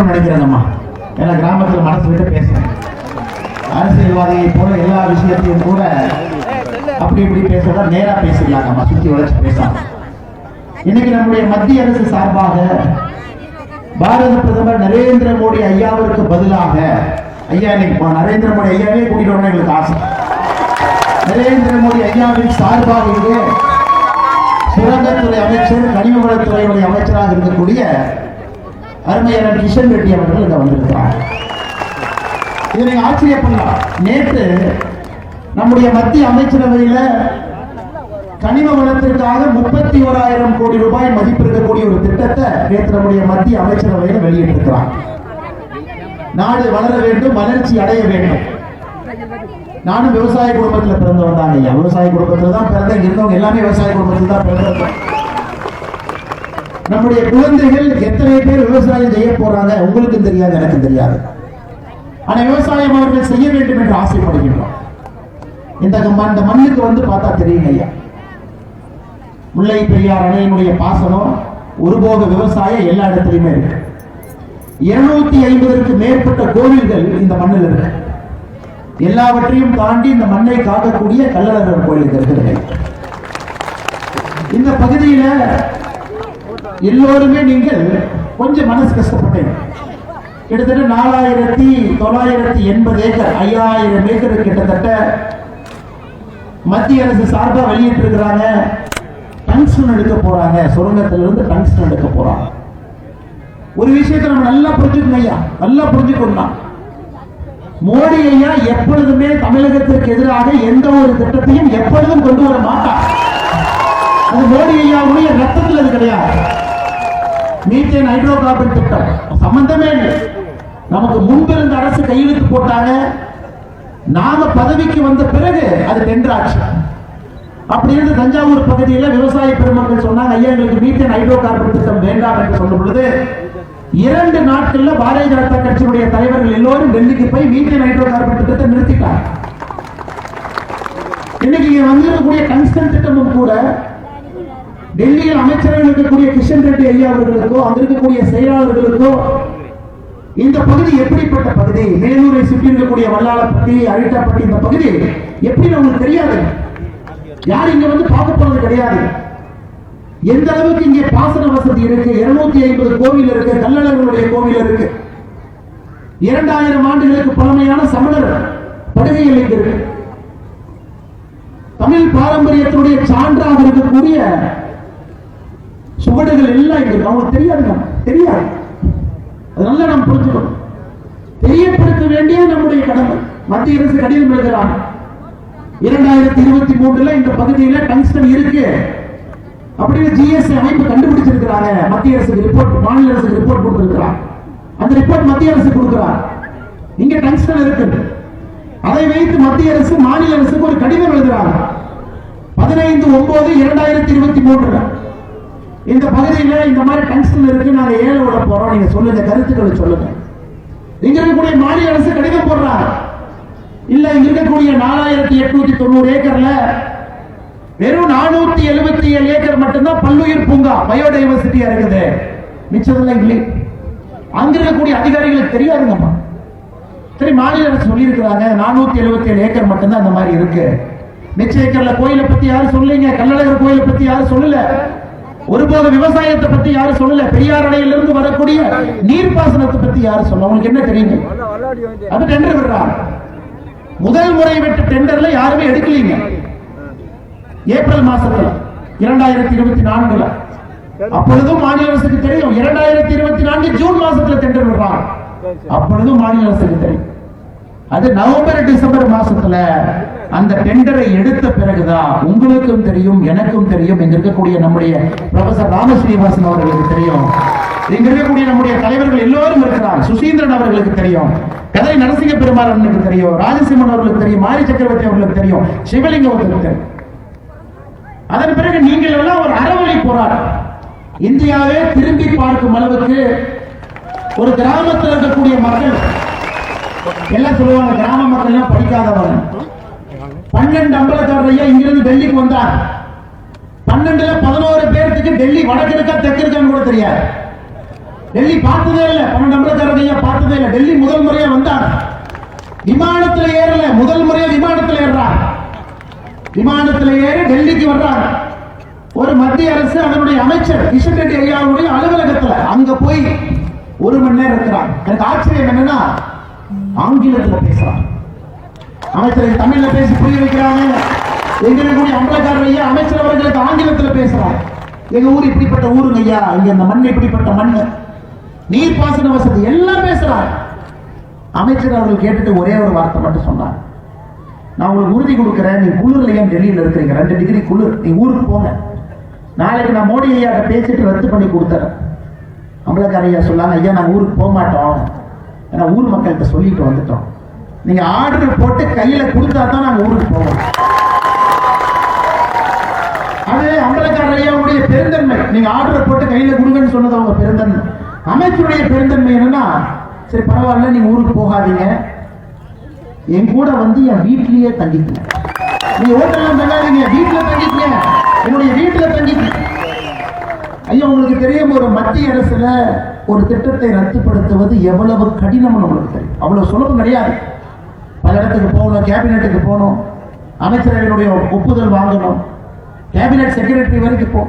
பேசணும்னு நினைக்கிறேங்கம்மா. ஏன்னா கிராமத்தில் மனசு விட்டு பேசுறேன். அரசியல்வாதியை போல எல்லா விஷயத்தையும் கூட அப்படி இப்படி பேசுறதா நேரா பேசிடலாங்கம்மா, சுத்தி வளைச்சு பேசலாம். இன்னைக்கு நம்முடைய மத்திய அரசு சார்பாக பாரத பிரதமர் நரேந்திர மோடி ஐயாவிற்கு பதிலாக, ஐயா இன்னைக்கு நரேந்திர மோடி ஐயாவே கூட்டிட்டு வரணும் எங்களுக்கு ஆசை. நரேந்திர மோடி ஐயாவின் சார்பாக இங்கே சுரங்கத்துறை அமைச்சர், கனிமவளத்துறையுடைய அமைச்சராக இருக்கக்கூடிய அருமையான கிஷன் ரெட்டி அவர்கள் இங்க வந்திருக்கிறார். இதை நீங்க ஆச்சரியப்படலாம். நேற்று நம்முடைய மத்திய அமைச்சரவையில் கனிம வளத்திற்காக 31,000 கோடி ரூபாய் மதிப்பு இருக்கக்கூடிய ஒரு திட்டத்தை நேற்று நம்முடைய மத்திய அமைச்சரவையில் வெளியிட்டிருக்கிறார். நாடு வளர வேண்டும், வளர்ச்சி அடைய வேண்டும். நானும் விவசாய குடும்பத்தில் பிறந்து வந்தாங்க ஐயா. விவசாய குடும்பத்தில் தான் பிறந்த, இருந்தவங்க எல்லாமே விவசாய குடும்பத்தில் தான் பிறந்த. நம்முடைய குழந்தைகள் எத்தனை பேர் விவசாயம் செய்ய போறாங்க உங்களுக்கு தெரியாது, எனக்கு தெரியாது. ஆனா விவசாயம் அவர்கள் செய்ய வேண்டும் என்று ஆசைப்படுகின்றோம். இந்த மண்ணுக்கு வந்து பார்த்தா தெரியுங்க ஐயா, முல்லை பெரியார் அணையினுடைய பாசனம், ஒருபோக விவசாயம் எல்லா இடத்துலையுமே இருக்கு. 250க்கு மேற்பட்ட கோவில்கள் இந்த மண்ணில் இருக்கு. எல்லாவற்றையும் தாண்டி இந்த மண்ணை காக்கக்கூடிய கள்ளழகர் கோயில் இருக்கிறது. இந்த பகுதியில எல்லோருமே நீங்கள் கொஞ்சம் மனசு கஷ்டப்பட்டீங்க. கிட்டத்தட்ட 4,980 ஏக்கர், 5,000 ஏக்கர் கிட்டத்தட்ட மத்திய அரசு சார்பா வெளியிட்டு இருக்கிறாங்க. டங்ஸ்டன் எடுக்க போறாங்க, சுரங்கத்திலிருந்து டங்ஸ்டன் எடுக்க போறாங்க. ஒரு விஷயத்தை நம்ம நல்லா புரிஞ்சுக்கணும் ஐயா, நல்லா புரிஞ்சுக்கணும். மோடி ஐயா எப்பொழுதுமே தமிழகத்திற்கு எதிராக எந்த ஒரு திட்டத்தையும் எப்பொழுதும் கொண்டு வர மாட்டார். அது மோடி ஐயாவுடைய ரத்தத்தில் அது கிடையாது. மீத்தேன் ஹைட்ரோ கார்பன் திட்டம் சம்பந்தமே இல்லை. நமக்கு முன்பிருந்த அரசு கையெழுத்து போட்டாங்க, நாம பதவிக்கு வந்த பிறகு அது டெண்டர் ஆச்சு. அப்படி இருந்து தஞ்சாவூர் பகுதியில் விவசாய பெருமக்கள் சொன்னாங்க, ஐயா எங்களுக்கு மீத்தேன் ஹைட்ரோ கார்பன் திட்டம் வேண்டாம் என்று சொல்லும் பொழுது 2 நாட்கள்ல பாரதிய ஜனதா கட்சியுடைய தலைவர்கள் எல்லோரும் டெல்லிக்கு போய் மீத்தேன் ஹைட்ரோ கார்பன் திட்டத்தை நிறுத்திட்டாங்க. இன்னைக்கு இங்க வந்திருக்கக்கூடிய டங்ஸ்டன் திட்டமும் கூட டெல்லியில் அமைச்சர்கள் இருக்கக்கூடிய கிஷன் ரெட்டி ஐயா அவர்களுக்கோ, அங்க இருக்கக்கூடிய செயலாளர்களுக்கோ இந்த பகுதி எப்படிப்பட்ட பகுதி, மேலூரை சுற்றி இருக்கக்கூடிய வல்லாளப்பட்டி, அழிட்டாப்பட்டி, இந்த பகுதி எப்படி உங்களுக்கு தெரியாது. யார் இங்க வந்து பார்க்க போறது கிடையாது. எந்த அளவுக்கு இங்கே பாசன வசதி இருக்கு. 250 கோவில் இருக்கு, கள்ளழகருடைய கோவில் இருக்கு. 2000 ஆண்டுகளுக்கு பழமையான சமணர் படுகைகள் இருக்கு. தமிழ் பாரம்பரியத்தினுடைய சான்றாக இருக்கக்கூடிய சுவடுகள் எல்லாம் இருக்கு. அவங்களுக்கு தெரியாதுங்க, தெரியாது. அதனால நாம் புரிஞ்சுக்கணும், தெரியப்படுத்த வேண்டிய நம்முடைய கடமை. மத்திய அரசு கடிதம் எழுதுகிறார். 2023 இந்த பகுதியில் டங்ஸ்டன் இருக்கு அப்படின்னு ஜிஎஸ்டி அமைப்பு கண்டுபிடிச்சிருக்கிறாங்க. மத்திய அரசுக்கு ரிப்போர்ட், மாநில அரசுக்கு ரிப்போர்ட் கொடுத்திருக்கிறார். அந்த ரிப்போர்ட் மத்திய அரசு கொடுக்கிறார். இங்க டங்ஸ்டன் இருக்கு. அதை வைத்து மத்திய அரசு மாநில அரசுக்கு ஒரு கடிதம் எழுதுறாங்க. 15/9/2023 இந்த பகுதியில் இந்த மாதிரி டங்ஸ்டன் இருக்கு, நாங்க ஏல விட போறோம், நீங்க சொல்லுங்க, கருத்துக்களை சொல்லுங்க. இங்க இருக்கக்கூடிய மாநில அரசு கடிதம் போடுறாங்க. இல்ல இங்க இருக்கக்கூடிய 4,890 ஏக்கர்ல வெறும் 477 ஏக்கர் மட்டும்தான் பல்லுயிர் பூங்கா, பயோடைவர்சிட்டியா இருக்குது. மிச்சதெல்லாம் இல்லை. அங்க இருக்கக்கூடிய அதிகாரிகளுக்கு தெரியாதுங்கம்மா. சரி, மாநில அரசு சொல்லி இருக்கிறாங்க 477 ஏக்கர் மட்டும்தான் அந்த மாதிரி இருக்கு. மிச்ச ஏக்கர்ல கோயிலை பத்தி யாரும் சொல்லீங்க, கள்ளழகர் கோயிலை பத்தி யாரும் சொல்லல, ஒருபோது விவசாயத்தை பத்தி யாரும் சொல்லல, பெரியார் அணையிலிருந்து வரக்கூடிய நீர்ப்பாசனத்தை பத்தி யாரும் சொல்ல. உங்களுக்கு என்ன தெரியுங்க? அது டெண்டர் விடுறாங்க. முதல் முறை விட்டு டெண்டர்ல யாருமே எடுக்கலீங்க. ஏப்ரல் மாசத்துல 2024 அப்பொழுதும் மாநில அரசுக்கு தெரியும். 2024 ஜூன் மாசத்துல டெண்டர் விடுறாங்க. அப்பொழுதும் மாநில அரசுக்கு தெரியும். அது நவம்பர் டிசம்பர் மாசத்துல அந்த டெண்டரை எடுத்த பிறகுதான் உங்களுக்கும் தெரியும், எனக்கும் தெரியும், இங்க இருக்கக்கூடிய நம்முடைய ப்ரொஃபசர் ராமஸ்ரீனிவாசன் அவர்களுக்கு தெரியும், இங்க இருக்கக்கூடிய நம்முடைய தலைவர்கள் எல்லோரும் இருக்கிறார். சுசீந்திரன் அவர்களுக்கு தெரியும், கதை நரசிங்க பெருமாள் அவர்களுக்கு தெரியும், ராஜசிம்மன் அவர்களுக்கு தெரியும், மாரி சக்கரவர்த்தி அவர்களுக்கு தெரியும், சிவலிங்கம் அவர்களுக்கு தெரியும். அதன் பிறகு நீங்கள் எல்லாம் ஒரு அறவழி போராட்டம், இந்தியாவே திரும்பி பார்க்கும் அளவுக்கு ஒரு கிராமத்தில் இருக்கக்கூடிய மக்கள் எல்லாம் சொல்லுவாங்க, கிராம மக்கள் எல்லாம் படிக்காதவங்க. 12 அம்பலக்காரரையா இங்கிருந்து டெல்லிக்கு வந்தார். 12ல 11 பேருக்கு டெல்லி வடக்கு இருக்கா தெற்கு இருக்கான்னு கூட தெரியாது. டெல்லி பார்த்ததே இல்லை. 12 அம்பலக்காரரையா விமானத்தில் ஏறல, முதல் முறையா விமானத்தில் ஏறாங்க. விமானத்தில் ஏறி டெல்லிக்கு வர்றாங்க. ஒரு மத்திய அரசு அதனுடைய அமைச்சர் கிஷன் ரெட்டி ஐயாவுடைய அலுவலகத்துல அங்க போய் 1 மணி நேரம் இருக்கிறாங்க. எனக்கு ஆச்சரியம் என்னன்னா, ஆங்கிலத்தில் பேசுறாங்க. அமைச்சரை தமிழ்ல பேசி புரிய வைக்கிறாங்க. எங்களுடைய அம்பலக்காரர் ஐயா அமைச்சர் அவர்களுக்கு ஆங்கிலத்தில் பேசுறாங்க. எங்க ஊர் இப்படிப்பட்ட ஊருங்க ஐயா, இங்க இந்த மண் இப்படிப்பட்ட மண், நீர்ப்பாசன வசதி எல்லாம் பேசுறாங்க. அமைச்சர் அவர்கள் கேட்டுட்டு ஒரே ஒரு வார்த்தை மட்டும் சொன்னாங்க, நான் உங்களுக்கு உறுதி கொடுக்கிறேன், நீ குளிர்ல ஏன் டெல்லியில் இருக்கிறீங்க, 2 டிகிரி குளிர், நீ ஊருக்கு போங்க, நாளைக்கு நான் மோடி ஐயா பேசிட்டு ரத்து பண்ணி கொடுத்துறேன். அம்பலக்கார ஐயா சொல்லாங்க, ஐயா நாங்கள் ஊருக்கு போக மாட்டோம், ஏன்னா ஊர் மக்கள்கிட்ட சொல்லிட்டு வந்துட்டோம், நீங்க ஆர்டர் போட்டு கையில கொடுத்தா தான் நாங்கள் ஊருக்கு போவோம். அது அம்பலக்கார ஐயாவுடைய பெருந்தன்மை. நீங்க ஆர்டர் போட்டு கையில கொடுங்கன்னு சொன்னது அவங்க பெருந்தன்மை. அமைச்சருடைய பெருந்தன்மை என்னன்னா, சரி பரவாயில்ல நீங்க ஊருக்கு போகாதீங்க, என் கூட வந்து என் வீட்லயே தங்கிக்கங்க, நீங்க ஹோட்டல்ல தங்காதீங்க, வீட்டுல தங்கிக்கங்க, என்னுடைய வீட்டுல தங்கிக்கங்க. ஐயா உங்களுக்கு தெரியும், ஒரு மத்திய அரசுல ஒரு திட்டத்தை ரத்துப்படுத்துவது எவ்வளவு கடினம்னு உங்களுக்கு தெரியும். அவ்வளவு சுலபம் கிடையாது. பல இடத்துக்கு போகணும், கேபினெட்டுக்கு போகணும், அமைச்சரவையினுடைய ஒப்புதல் வாங்கணும், கேபினெட் செக்ரட்டரி வரைக்கும் போ.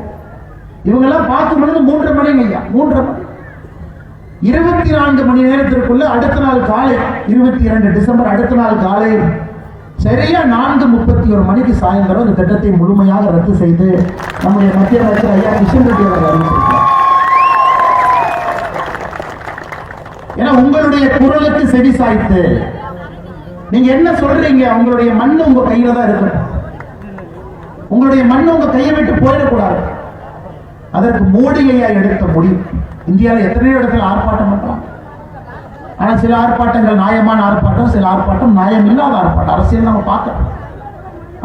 இவங்கெல்லாம் பார்க்கும் பொழுது 3:30 மணி ஐயா, 3:30 மணி, 24 மணி நேரத்திற்குள்ள அடுத்த நாள் காலை 22 டிசம்பர் அடுத்த நாள் காலை சரியா 4:31 மணிக்கு சாயந்தரம் இந்த திட்டத்தை முழுமையாக ரத்து செய்து நம்முடைய மத்திய அமைச்சர் ஐயா கிஷன் ரெட்டி அவர்கள் அறிவித்திருக்கிறார். ஏன்னா உங்களுடைய குரலுக்கு செவி சாய்த்து நீங்க என்ன சொல்றீங்க, உங்களுடைய மண்ணு உங்க கையில தான் இருக்கணும், உங்களுடைய மண்ணு உங்க கையை விட்டு போயிடக்கூடாது. அதற்கு மோடி ஐயா எடுத்த முடிவு. இந்தியாவில் எத்தனையோ இடத்துல ஆர்ப்பாட்டம் பண்றாங்க. ஆனா சில ஆர்ப்பாட்டங்கள் நியாயமான ஆர்ப்பாட்டம், சில ஆர்ப்பாட்டம் நியாயம் இல்லாத ஆர்ப்பாட்டம், அரசியல் நம்ம பார்க்கணும்.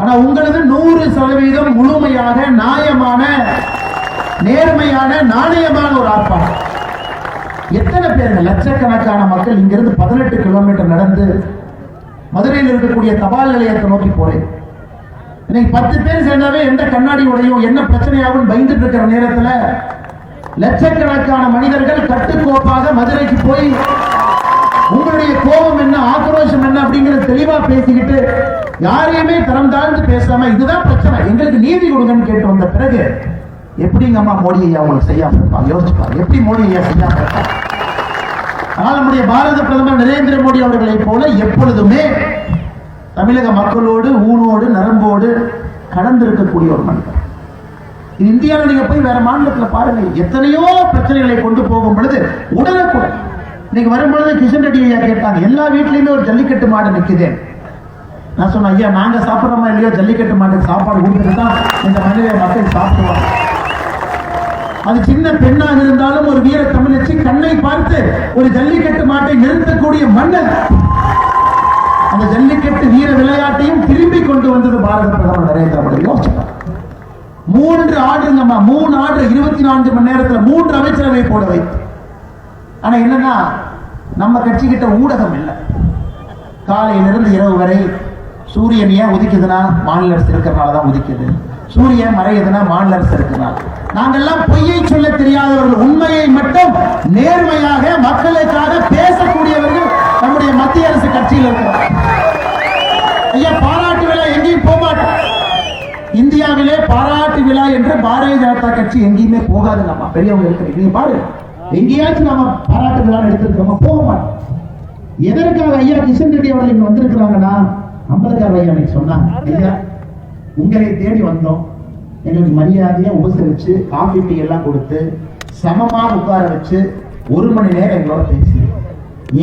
ஆனா உங்களுக்கு 100% முழுமையாக நியாயமான, நேர்மையான, நாணயமான ஒரு ஆர்ப்பாட்டம். எத்தனை பேருங்க, லட்சக்கணக்கான மக்கள் இங்கிருந்து 18 கிலோமீட்டர் நடந்து மதுரையில் இருக்கக்கூடிய தபால் நிலையத்தை நோக்கி போறேன். இன்னைக்கு 10 பேர் சேர்ந்தாவே எந்த கண்ணாடி உடையும் என்ன பிரச்சனையாகும் பயந்துட்டு இருக்கிற நேரத்தில் லட்சக்கணக்கான மனிதர்கள் கட்டுக்கோப்பாக மதுரைக்கு போய் உங்களுடைய கோபம் என்ன, ஆக்ரோஷம் என்ன அப்படிங்கிறது தெளிவா பேசிக்கிட்டு யாரையுமே தரம் தாழ்ந்து பேசாம இதுதான் பிரச்சனை, எங்களுக்கு நீதி கொடுங்கன்னு கேட்டு வந்த பிறகு எப்படிங்க அம்மா மோடி ஐயா உங்களுக்கு செய்யாம இருப்பாங்க, யோசிச்சுப்பாங்க எப்படி மோடி ஐயா செய்யாம இருப்பாங்க. ஆனால் நம்முடைய பாரத பிரதமர் நரேந்திர மோடி அவர்களை போல எப்பொழுதுமே தமிழக மக்களோடு ஊனோடு நரம்போடு கலந்து இருக்கக்கூடிய ஒரு மனிதர். இது இந்தியாவில் நீங்க போய் வேற மாநிலத்தில் பாருங்க, எத்தனையோ பிரச்சனைகளை கொண்டு போகும் பொழுது உடனுக்குடன் இன்னைக்கு வரும்பொழுது கிஷன் ரெட்டி ஐயா கேட்டாங்க, எல்லா வீட்லயுமே ஒரு ஜல்லிக்கட்டு மாடு நிற்குது. நான் சொன்னேன், ஐயா நாங்க சாப்பிட்றோமா இல்லையோ ஜல்லிக்கட்டு மாட்டுக்கு சாப்பாடு கொடுத்துட்டு தான் இந்த மனித மக்கள் சாப்பிடுவாங்க. அது சின்ன பெண்ணாக இருந்தாலும் ஒரு வீர தமிழச்சி கண்ணை பார்த்து ஒரு ஜல்லிக்கட்டு மாட்டை நிறுத்தக்கூடிய மன்னன். அந்த ஜல்லிக்கட்டு வீர விளையாட்டையும் திரும்பி கொண்டு வந்தது பாரத பிரதமர் நரேந்திர மோடி. யோசிச்சார், 3 ஆர்டருங்கம்மா, 3 ஆர்டர் 24 மணி நேரத்தில் 3 அமைச்சரவை போட வைத்து. ஆனா என்னன்னா நம்ம கட்சி கிட்ட ஊடகம் இல்லை. காலையிலிருந்து இரவு வரை சூரியன் ஏன் உதிக்குதுன்னா மாநில அரசு இருக்கிறனால தான் உதிக்குது, சூரியன் மறையுதுன்னா மாநில அரசு இருக்கிறனால. நாங்கெல்லாம் பொய்யை சொல்ல தெரியாதவர்கள், உண்மையை மட்டும் நேர்மையாக மக்களுக்காக பேசக்கூடியவர்கள் நம்முடைய மத்திய அரசு கட்சியில் இருக்கிறார். ஐயா பாராட்டு விழா எங்கேயும் போக மாட்டோம். இந்தியாவிலே பாராட்டு விழா என்று பாரதிய ஜனதா கட்சி எங்கேயுமே போகாது. நம்ம பெரியவங்க இருக்கிறீங்க, நீங்க பாரு எங்கேயாச்சும் நம்ம பாராட்டு விழா எடுத்துருக்கோம், போக மாட்டோம். எதற்காக ஐயா கிஷன் ரெட்டி அவர்கள் இங்க வந்திருக்கிறாங்கன்னா, அம்பலக்கார ஐயா நீங்க சொன்னாங்க, ஐயா உங்களை தேடி வந்தோம், எங்களுக்கு மரியாதையா உபசரிச்சு காஃபி டீ எல்லாம் கொடுத்து சமமாக உட்கார வச்சு 1 மணி நேரம் எங்களோட பேசி,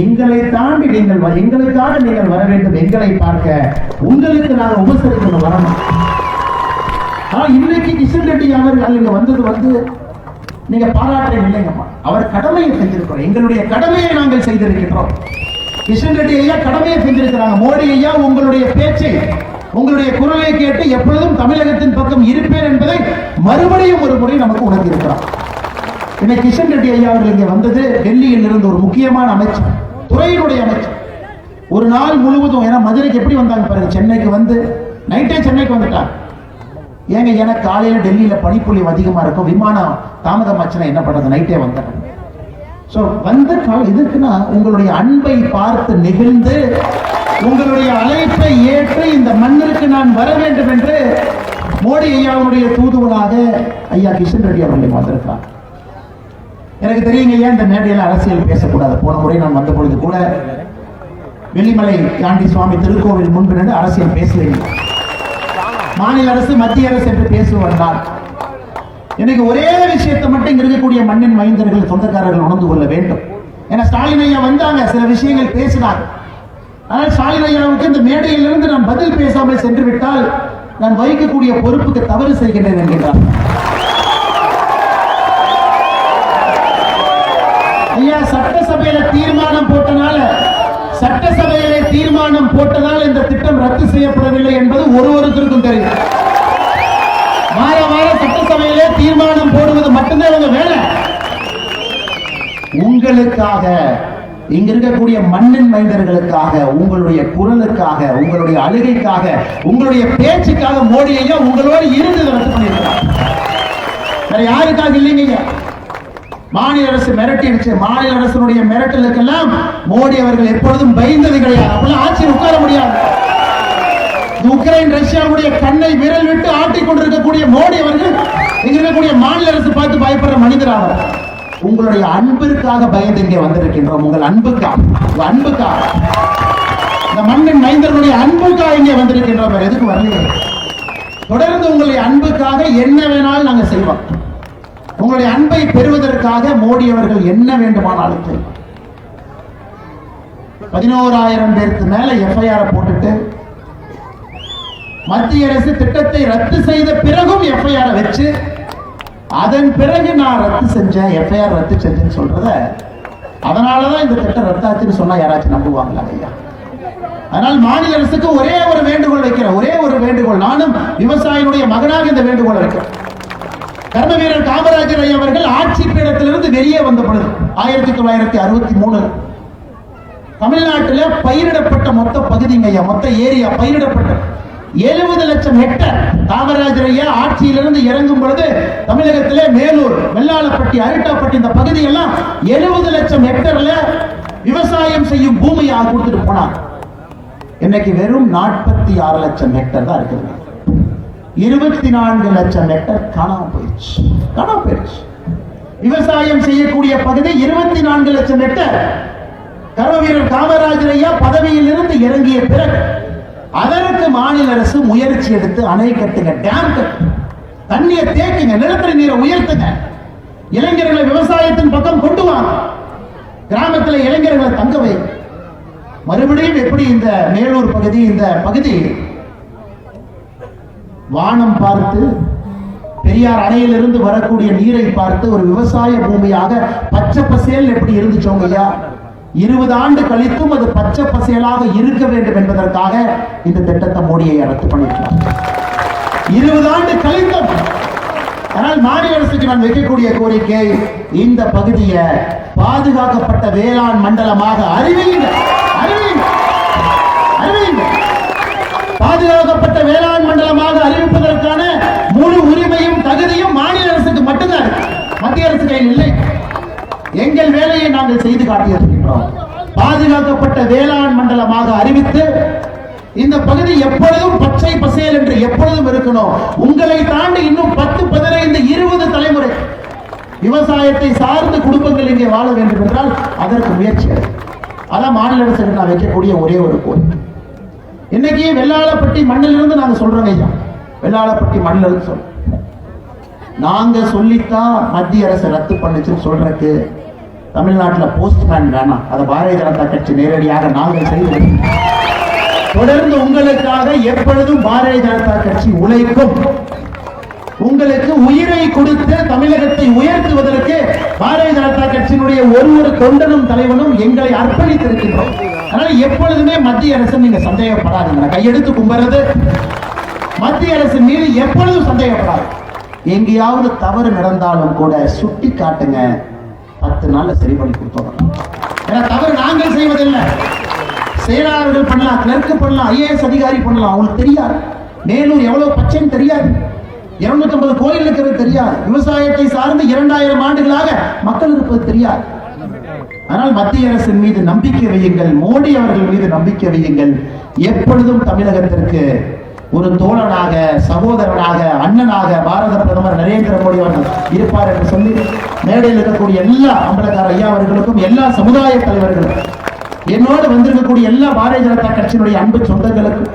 எங்களை தாண்டி நீங்கள் எங்களுக்காக நீங்கள் வர வேண்டும், எங்களை பார்க்க உங்களுக்கு நாங்கள் உபசரிக்கணும் வரணும். ஆனா இன்னைக்கு கிஷன் ரெட்டி அவர்கள் இங்க வந்தது நீங்க பாராட்ட இல்லைங்கம்மா, அவர் கடமையை செஞ்சிருக்கிறோம், எங்களுடைய கடமையை நாங்கள் செய்திருக்கிறோம். கிஷன் ரெட்டி ஐயா கடமையை செஞ்சிருக்கிறாங்க. மோடி ஐயா உங்களுடைய பேச்சை, உங்களுடைய குரலை கேட்டு எப்பொழுதும் தமிழகத்தின் பக்கம் இருப்பேன் என்பதை மறுபடியும் ஒரு முறை நமக்கு உணர்ந்திருக்கிறார். இன்னைக்கு கிஷன் ரெட்டி ஐயா அவர்கள் இங்கே வந்தது டெல்லியில் இருந்து ஒரு முக்கியமான அமைச்சர், துறையினுடைய அமைச்சர், ஒரு நாள் முழுவதும், ஏன்னா மதுரைக்கு எப்படி வந்தாங்க பாருங்க, சென்னைக்கு வந்து நைட்டே சென்னைக்கு வந்துட்டாங்க. ஏங்க எனக்கு காலையில டெல்லியில பனிப்பொழிவு அதிகமா இருக்கும், விமானம் தாமதமாச்சுன்னா என்ன பண்றது, நைட்டே வந்தாங்க. சோ வந்த இதுக்குன்னா உங்களுடைய அன்பை பார்த்து நெகிழ்ந்து உங்களுடைய அழைப்பை ஏற்று இந்த மண்ணிற்கு நான் வர வேண்டும் என்று மோடி ஐயாவுடைய தூதுவனாக ஐயா கிஷன் ரெட்டி அவர்களை வந்திருக்கிறார். எனக்கு தெரியுங்க ஐயா, இந்த மேடையில் அரசியல் பேசக்கூடாது. போன முறை நான் வந்த பொழுது கூட வெள்ளிமலை காந்தி சுவாமி திருக்கோவில் முன்பு நின்று அரசியல் பேசுவேன். மாநில அரசு மத்திய அரசு என்று பேசுவதால் எனக்கு ஒரே விஷயத்தை மட்டும் இங்க இருக்கக்கூடிய மண்ணின் மைந்தர்கள் சொந்தக்காரர்கள் உணர்ந்து கொள்ள வேண்டும். ஏன்னா ஸ்டாலின் ஐயா வந்தாங்க, சில விஷயங்கள் பேசினார். ஆனால் ஸ்டாலின் ஐயாவுக்கு இந்த மேடையிலிருந்து நான் பதில் பேசாமல் சென்று விட்டால் நான் வகிக்கக்கூடிய பொறுப்புக்கு தவறு செய்கின்றேன் என்கிறார். ஐயா, சட்டசபையில தீர்மானம் போட்டதால் இந்த திட்டம் ரத்து செய்யப்படவில்லை என்பது ஒருவருக்கும் தெரியும். வார வாரம் சட்டசபையிலே தீர்மானம் போடுவது மட்டும்தான் உங்க வேலை. உங்களுக்காக, இங்க இருக்கக்கூடிய மண்ணின் மைந்தர்களுக்காக, உங்களுடைய குரலுக்காக, உங்களுடைய அழுகைக்காக, உங்களுடைய பேச்சுக்காக மோடி ஐயா உங்களோடு இருந்து ரத்து பண்ணியிருக்கிறார். வேற யாருக்காக இல்லைங்க. மாநில அரசு மிரட்டிடுச்சு. மாநில அரசுடைய மிரட்டலுக்கெல்லாம் மோடி அவர்கள் எப்பொழுதும் பயந்தது கிடையாது. அப்பெல்லாம் ஆட்சியில் உட்கார முடியாது. உக்ரைன் ரஷ்யாவுடைய கண்ணை விரல் விட்டு ஆட்டிக் கொண்டிருக்கக்கூடிய மோடி அவர்கள் இங்க இருக்கக்கூடிய மாநில அரசு பார்த்து பயப்படுற மனிதராக, உங்களுடைய அன்பிற்காக பயந்து இங்கே வந்திருக்கின்றோம். உங்கள் அன்புக்காக இந்த மண்ணின் மைந்தர்களுடைய அன்புக்காக இங்கே வந்திருக்கின்றோம். எதுக்கு வரல? தொடர்ந்து உங்களுடைய அன்புக்காக என்ன வேணாலும் நாங்கள் செய்வோம். உங்களுடைய அன்பை பெறுவதற்காக மோடி அவர்கள் என்ன வேண்டுமானாலும் 11,000 பேருக்கு மேல எஃப்ஐஆர் போட்டுட்டு மத்திய அரசு திட்டத்தை ரத்து செய்த பிறகும் எஃப்ஐஆர் வச்சு அதன் பிறகு நான் ரத்து செஞ்சேன், எஃப்ஐஆர் ரத்து செஞ்சேன்னு சொல்றத, அதனாலதான் இந்த திட்டம் ரத்தாச்சுன்னு சொன்னா யாராச்சும் நம்புவாங்களா ஐயா? அதனால் மாநில அரசுக்கு ஒரே ஒரு வேண்டுகோள் வைக்கிறேன். ஒரே ஒரு வேண்டுகோள். நானும் விவசாயினுடைய மகனாக இந்த வேண்டுகோள் வைக்கிறேன். கர்ம வீரர் காமராஜர் ஐயா அவர்கள் ஆட்சி பீடத்திலிருந்து வெளியே வந்த பொழுது 1963 தமிழ்நாட்டில் பயிரிடப்பட்ட மொத்த பகுதிங்க ஐயா, மொத்த ஏரியா பயிரிடப்பட்ட 70 லட்சம் ஹெக்டேர். காமராஜர் ஐயா ஆட்சியிலிருந்து இறங்கும் பொழுது தமிழகத்திலே மேலூர், வெள்ளாளப்பட்டி, அரிட்டாப்பட்டி இந்த பகுதியெல்லாம் 70 லட்சம் ஹெக்டர்ல விவசாயம் செய்யும் பூமியாக கொடுத்துட்டு போனாங்க. இன்னைக்கு வெறும் 46 லட்சம் ஹெக்டர் தான் இருக்குது. 24 லட்சம் ஹெக்டர் காணாம போயிடுச்சு. விவசாயம் செய்யக்கூடிய பகுதி 24 லட்சம் ஹெக்டர். கர்ம வீரர் காமராஜர் ஐயா பதவியில் இருந்து இறங்கிய பிறகு அதற்கு மாநில அரசு முயற்சி எடுத்து அணை கட்டுங்க, டேம் கட்டுங்க, தண்ணியை தேக்குங்க, நிலத்தடி நீரை உயர்த்துங்க, இளைஞர்களை விவசாயத்தின் பக்கம் கொண்டு வாங்க, கிராமத்தில் இளைஞர்களை தங்க வை. மறுபடியும் எப்படி இந்த மேலூர் பகுதி, இந்த பகுதி வானம் பார்த்து பெரியார் அணையிலிருந்து வரக்கூடிய நீரை பார்த்து ஒரு விவசாய பூமியாக பச்சை பசேல் எப்படி இருந்துச்சோங்க ஐயா, 20 ஆண்டு கழித்தும் அது பச்சை பசேலாக இருக்க வேண்டும் என்பதற்காக இந்த திட்டத்தை மோடியை ரத்து பண்ணிருக்கிறார். 20 ஆண்டு கழித்தும். ஆனால் மாநில அரசுக்கு நான் வைக்கக்கூடிய கோரிக்கை, இந்த பகுதியை பாதுகாக்கப்பட்ட வேளாண் மண்டலமாக அறிவியுங்க. பாதுகாக்கப்பட்ட வேளாண் மண்டலமாக அறிவிப்பதற்கான முழு உரிமையும் தகுதியும் மாநில அரசுக்கு மட்டும்தான், மத்திய அரசு கையில் இல்லை. எங்கள் வேலையை நாங்கள் செய்து காட்டியிருக்கின்றோம். பாதுகாக்கப்பட்ட வேளாண் மண்டலமாக அறிவித்து இந்த பகுதி எப்பொழுதும் பச்சை பசேல் என்று எப்பொழுதும் இருக்கணும். உங்களை தாண்டி இன்னும் 10, 15, 20 தலைமுறை விவசாயத்தை சார்ந்த குடும்பங்கள் இங்கே வாழ வேண்டும் என்றால் அதற்கு முயற்சி. அதான் மாநில அரசுக்கு நான் வைக்கக்கூடிய ஒரே ஒரு கோரிக்கை. இன்னைக்கு வெள்ளாளப்பட்டி மண்ணிலிருந்து நாங்க சொல்றோம் ஐயா, வெள்ளாளப்பட்டி மண்ணிலிருந்து சொல்றோம். நாங்க சொல்லித்தான் மத்திய அரசு ரத்து பண்ணுச்சுன்னு சொல்றதுக்கு தமிழ்நாட்டில் போஸ்ட்மேன் வேணாம். அதை பாரதிய ஜனதா கட்சி நேரடியாக நாங்கள் செய்து தொடர்ந்து உங்களுக்காக எப்பொழுதும் பாரதிய ஜனதா கட்சி உழைக்கும். உங்களுக்கு உயிரை கொடுத்து தமிழகத்தை உயர்த்துவதற்கு பாரதிய ஜனதா கட்சியினுடைய ஒரு தொண்டனும் தலைவனும் எங்களை அர்ப்பணித்திருக்கின்றோம். அதனால எப்பொழுதுமே மத்திய அரசு நீங்க சந்தேகப்படாதுங்க. கையெடுத்து கும்புறது மத்திய அரசு மீது எப்பொழுதும் சந்தேகப்படாது. எங்கேயாவது தவறு நடந்தாலும் கூட சுட்டி காட்டுங்க, 10 நாள்ல சரி பண்ணி கொடுத்தோம். ஏன்னா தவறு நாங்கள் செய்வதில்லை. செயலாளர்கள் பண்ணலாம், கிளர்க்கு பண்ணலாம், ஐஏஎஸ் அதிகாரி பண்ணலாம். அவங்களுக்கு தெரியாது மேலூர் எவ்வளவு பச்சைன்னு தெரியாது, 250 கோயில் இருக்கிறது தெரியாது, விவசாயத்தை சார்ந்து 2000 ஆண்டுகளாக மக்கள் இருப்பது தெரியாது. ஆனால் மத்திய அரசின் மீது நம்பிக்கை வையுங்கள், மோடி அவர்கள் மீது நம்பிக்கை வையுங்கள். எப்பொழுதும் தமிழகத்திற்கு ஒரு தோழனாக, சகோதரனாக, அண்ணனாக பாரத பிரதமர் நரேந்திர மோடி அவர்கள் இருப்பார் என்று சொல்லி மேடையில் இருக்கக்கூடிய எல்லா அம்பலக்கார ஐயா அவர்களுக்கும், எல்லா சமுதாய தலைவர்களும், என்னோடு வந்திருக்கக்கூடிய எல்லா பாரதிய ஜனதா கட்சியினுடைய அன்பு சொந்தங்களுக்கும்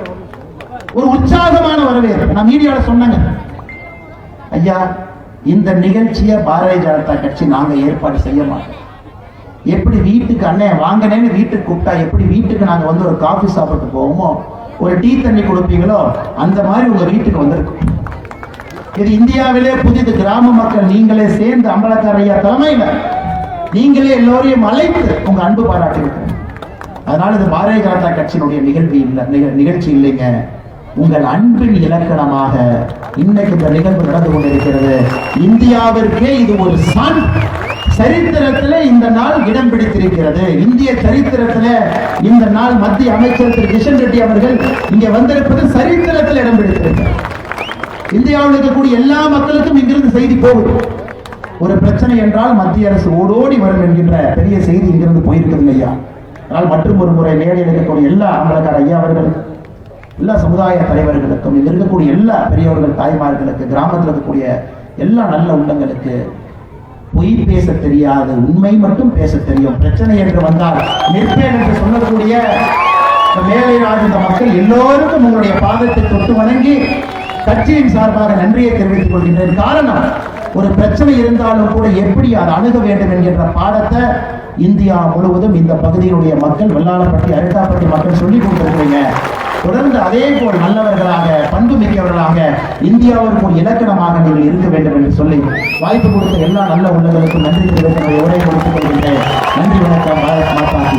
ஒரு உற்சாகமான வரவேற்பு. நான் மீடியாவில் சொன்னாங்க, ஐயா இந்த நிகழ்ச்சியை பாரதிய ஜனதா கட்சி நாங்க ஏற்பாடு செய்ய மாட்டோம். எப்படி வீட்டுக்கு அண்ணன் வாங்கினேன்னு வீட்டுக்கு கூப்பிட்டா எப்படி வீட்டுக்கு நாங்க வந்து ஒரு காஃபி சாப்பிட்டு போவோமோ, ஒரு டீ தண்ணி கொடுப்பீங்களோ, அந்த மாதிரி உங்க வீட்டுக்கு வந்திருக்கும். இது இந்தியாவிலே புதிது. கிராம மக்கள் நீங்களே சேர்ந்து அம்பலக்கார ஐயா தலைமையில நீங்களே எல்லோரையும் அழைத்து உங்க அன்பு பாராட்டி இருக்கிறீங்க. அதனால இது பாரதிய ஜனதா கட்சியினுடைய நிகழ்ச்சி இல்லைங்க, உங்கள் அன்பின் இலக்கணமாக இன்னைக்கு இந்த நிகழ்வு நடந்து கொண்டிருக்கிறது. இந்தியாவிற்கே இது ஒரு சான். சரித்திரத்தில் இந்த நாள் இடம் பிடித்திருக்கிறது. இந்திய சரித்திரத்தில் இந்த நாள் மத்திய அமைச்சர் திரு கிஷன் ரெட்டி அவர்கள் இங்க வந்திருப்பது சரித்திரத்தில் இடம் பிடித்திருக்கிறது. இந்தியாவில் இருக்கக்கூடிய எல்லா மக்களுக்கும் இங்கிருந்து செய்தி போகுது. ஒரு பிரச்சனை என்றால் மத்திய அரசு ஓடோடி வரும் என்கின்ற பெரிய செய்தி இங்கிருந்து போயிருக்குது ஐயா. ஆனால் மற்றும் ஒரு முறை மேடையில் இருக்கக்கூடிய எல்லா அம்பலக்கார ஐயா அவர்களுக்கும், எல்லா சமுதாய தலைவர்களுக்கும், இங்க இருக்கக்கூடிய எல்லா பெரியவர்கள் தாய்மார்களுக்கு, கிராமத்தில் இருக்கக்கூடிய எல்லா நல்ல உள்ளங்களுக்கு பொய் பேச தெரியாது, உண்மை மட்டும் பேச தெரியும். பிரச்சனை என்று வந்தால் நிற்பேன் என்று சொல்லக்கூடிய மேலை ராஜ மக்கள் எல்லோருக்கும் உங்களுடைய பாதத்தை தொட்டு வணங்கி கட்சியின் சார்பாக நன்றியை தெரிவித்துக் கொள்கின்றேன். காரணம், ஒரு பிரச்சனை இருந்தாலும் கூட எப்படி அதை அணுக வேண்டும் என்கின்ற பாடத்தை இந்தியா முழுவதும் இந்த பகுதியினுடைய மக்கள், வெள்ளாளப்பட்டி, அழுத்தாப்பட்டி மக்கள் சொல்லிக் கொண்டிருக்கிறீங்க. தொடர்ந்து அதே போல் நல்லவர்களாக, பண்பு மிக்கவர்களாக, இந்தியாவிற்கு ஒரு இலக்கணமாக நீங்கள் இருக்க வேண்டும் என்று சொல்லி வாய்ப்பு கொடுத்த எல்லா நல்ல உள்ளங்களுக்கும் நன்றி தெரிவித்து உரை கொடுத்துக் கொள்கின்றேன். நன்றி, வணக்கம். பாரத் மாதா கி